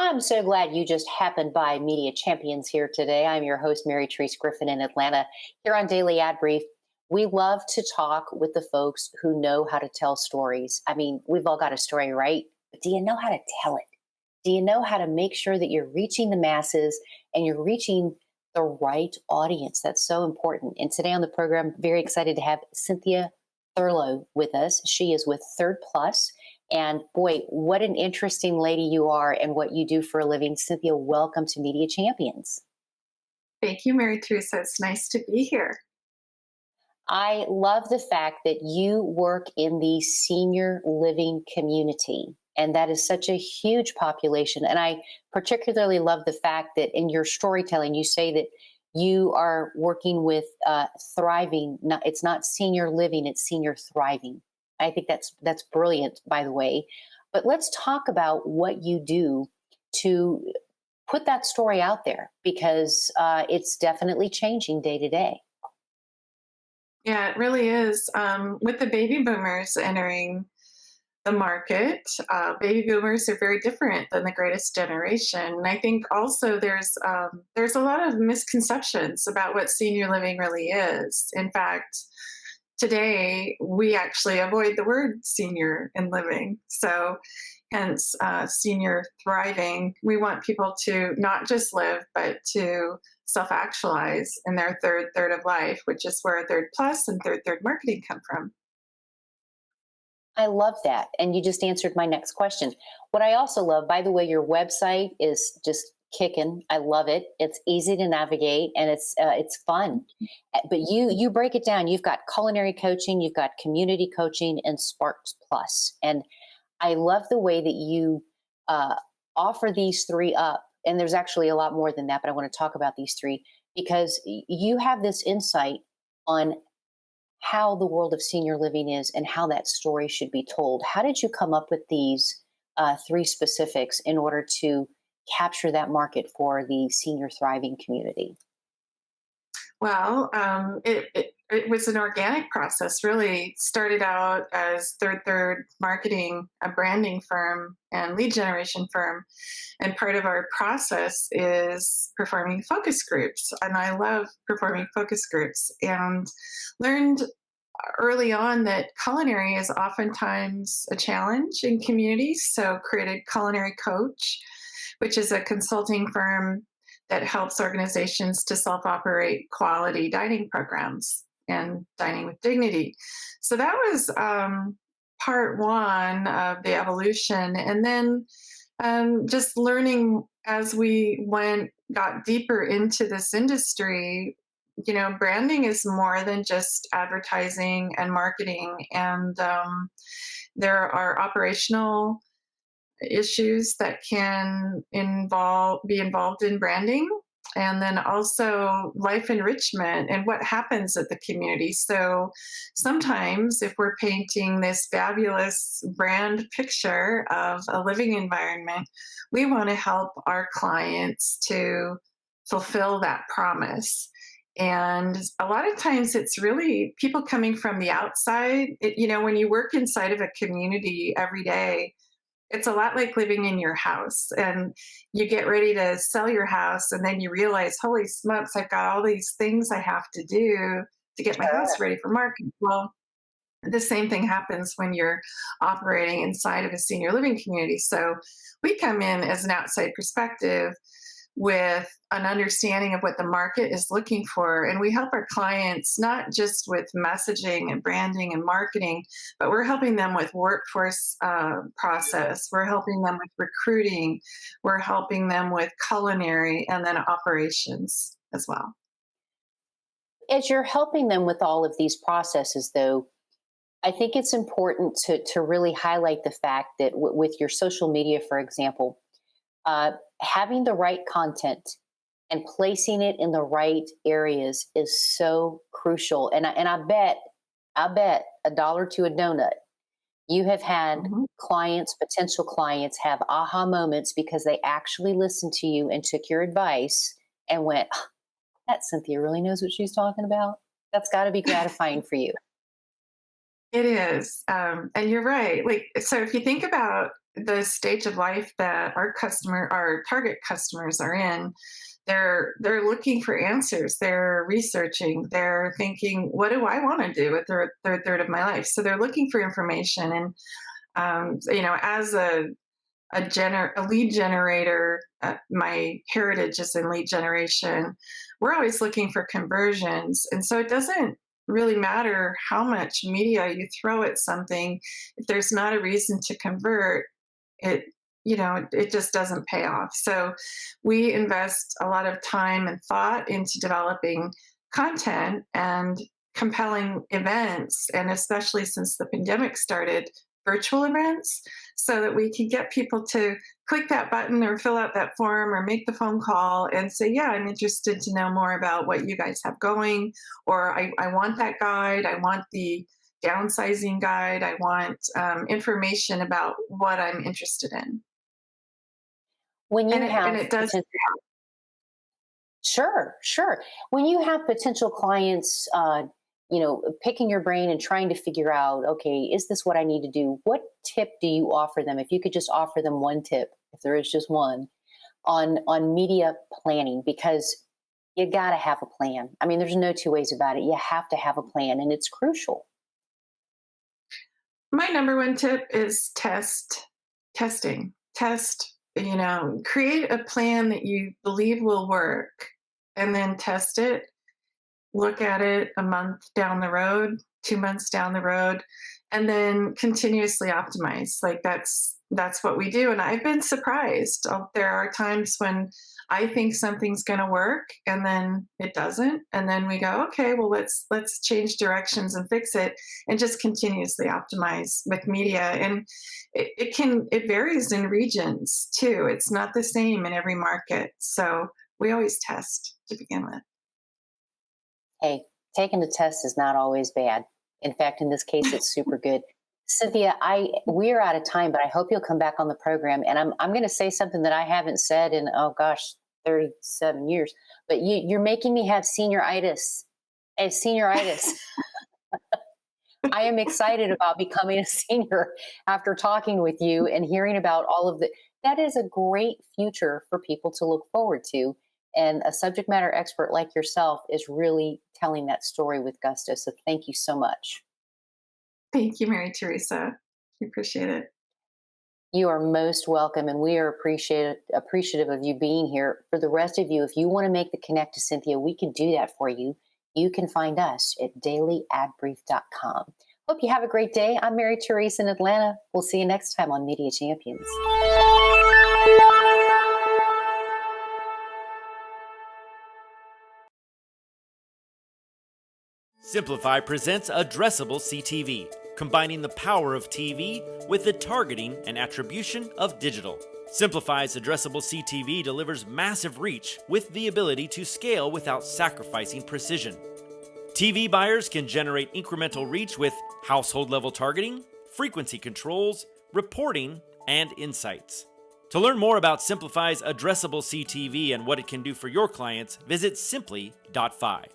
I'm so glad you just happened by Media Champions here today. I'm your host, Mary Therese Griffin in Atlanta. Here on Daily Ad Brief, we love to talk with the folks who know how to tell stories. I mean, we've all got a story, right? But do you know how to tell it? Do you know how to make sure that you're reaching the masses and you're reaching the right audience? That's so important. And today on the program, very excited to have Cynthia Thurlow with us. She is with 3rd Plus. And boy, what an interesting lady you are and what you do for a living. Cynthia, welcome to Media Champions. Thank you, Mary Teresa. It's nice to be here. I love the fact that you work in the senior living community, and that is such a huge population. And I particularly love the fact that in your storytelling, you say that you are working with thriving. It's not senior living; it's senior thriving. I think that's brilliant, by the way. But let's talk about what you do to put that story out there because it's definitely changing day to day. Yeah, it really is. With the baby boomers entering the market, baby boomers are very different than the greatest generation. And I think also there's a lot of misconceptions about what senior living really is. In fact, today we actually avoid the word senior in living. So hence senior thriving. We want people to not just live, but to self-actualize in their third of life, which is where 3rd Plus and third marketing come from. I love that. And you just answered my next question. What I also love, by the way, your website is just kicking. I love it. It's easy to navigate and it's fun. But you break it down. You've got culinary coaching, you've got community coaching, and Sparks Plus. And I love the way that you offer these three up. And there's actually a lot more than that, but I want to talk about these three because you have this insight on how the world of senior living is and how that story should be told. How did you come up with these three specifics in order to capture that market for the senior thriving community? Well, it was an organic process. Really started out as third marketing, a branding firm and lead generation firm, and part of our process is performing focus groups. And I love performing focus groups, and learned early on that culinary is oftentimes a challenge in communities. So created Culinary Coach, which is a consulting firm that helps organizations to self-operate quality dining programs and dining with dignity. So that was part one of the evolution. And then just learning as we got deeper into this industry, branding is more than just advertising and marketing. And there are operational issues that can be involved in branding, and then also life enrichment and what happens at the community. So sometimes if we're painting this fabulous brand picture of a living environment, we want to help our clients to fulfill that promise. And a lot of times it's really people coming from the outside. When you work inside of a community every day, it's a lot like living in your house, and you get ready to sell your house and then you realize, holy smokes, I've got all these things I have to do to get my house ready for market. Well, the same thing happens when you're operating inside of a senior living community. So we come in as an outside perspective with an understanding of what the market is looking for. And we help our clients not just with messaging and branding and marketing, but we're helping them with workforce process. We're helping them with recruiting. We're helping them with culinary and then operations as well. As you're helping them with all of these processes, though, I think it's important to really highlight the fact that with your social media, for example, having the right content and placing it in the right areas is so crucial. And I bet a dollar to a donut, you have had Mhm. clients, potential clients, have aha moments because they actually listened to you and took your advice and went, "Ah, that Cynthia really knows what she's talking about." That's got to be gratifying for you. It is. And you're right. So if you think about the stage of life that our target customers are in, they're looking for answers. They're researching. They're thinking, what do I want to do with the third of my life? So they're looking for information. And as a lead generator, my heritage is in lead generation. We're always looking for conversions, and so it doesn't really matter how much media you throw at something if there's not a reason to convert it. It just doesn't pay off. So we invest a lot of time and thought into developing content and compelling events, and especially since the pandemic started, virtual events, so that we can get people to click that button or fill out that form or make the phone call and say, yeah, I'm interested to know more about what you guys have going, or I want that guide, I want the downsizing guide, I want information about what I'm interested in. When And you it, and have it does. potential, sure, sure. When you have potential clients, picking your brain and trying to figure out, okay, is this what I need to do? What tip do you offer them? If you could just offer them one tip, if there is just one, on media planning, because you got to have a plan. I mean, there's no two ways about it. You have to have a plan, and it's crucial. My number one tip is testing. Test, create a plan that you believe will work, and then test it. Look at it a month down the road, 2 months down the road, and then continuously optimize. Like that's what we do. And I've been surprised. There are times when I think something's going to work and then it doesn't, and then we go, okay, well, let's change directions and fix it, and just continuously optimize with media. And it varies in regions too. It's not the same in every market. So we always test to begin with. Hey, taking the test is not always bad. In fact, in this case, it's super good. Cynthia, we're out of time, but I hope you'll come back on the program. And I'm going to say something that I haven't said in, oh gosh, 37 years. But you're making me have senioritis. Senioritis. I am excited about becoming a senior after talking with you and hearing about all of the. That is a great future for people to look forward to. And a subject matter expert like yourself is really telling that story with gusto. So thank you so much. Thank you, Mary Teresa. I appreciate it. You are most welcome, and we are appreciative of you being here. For the rest of you, if you want to make the connect to Cynthia, we can do that for you. You can find us at dailyadbrief.com. Hope you have a great day. I'm Mary Teresa in Atlanta. We'll see you next time on Media Champions. Simplify presents Addressable CTV, combining the power of TV with the targeting and attribution of digital. Simplify's Addressable CTV delivers massive reach with the ability to scale without sacrificing precision. TV buyers can generate incremental reach with household-level targeting, frequency controls, reporting, and insights. To learn more about Simplify's Addressable CTV and what it can do for your clients, visit simply.fi.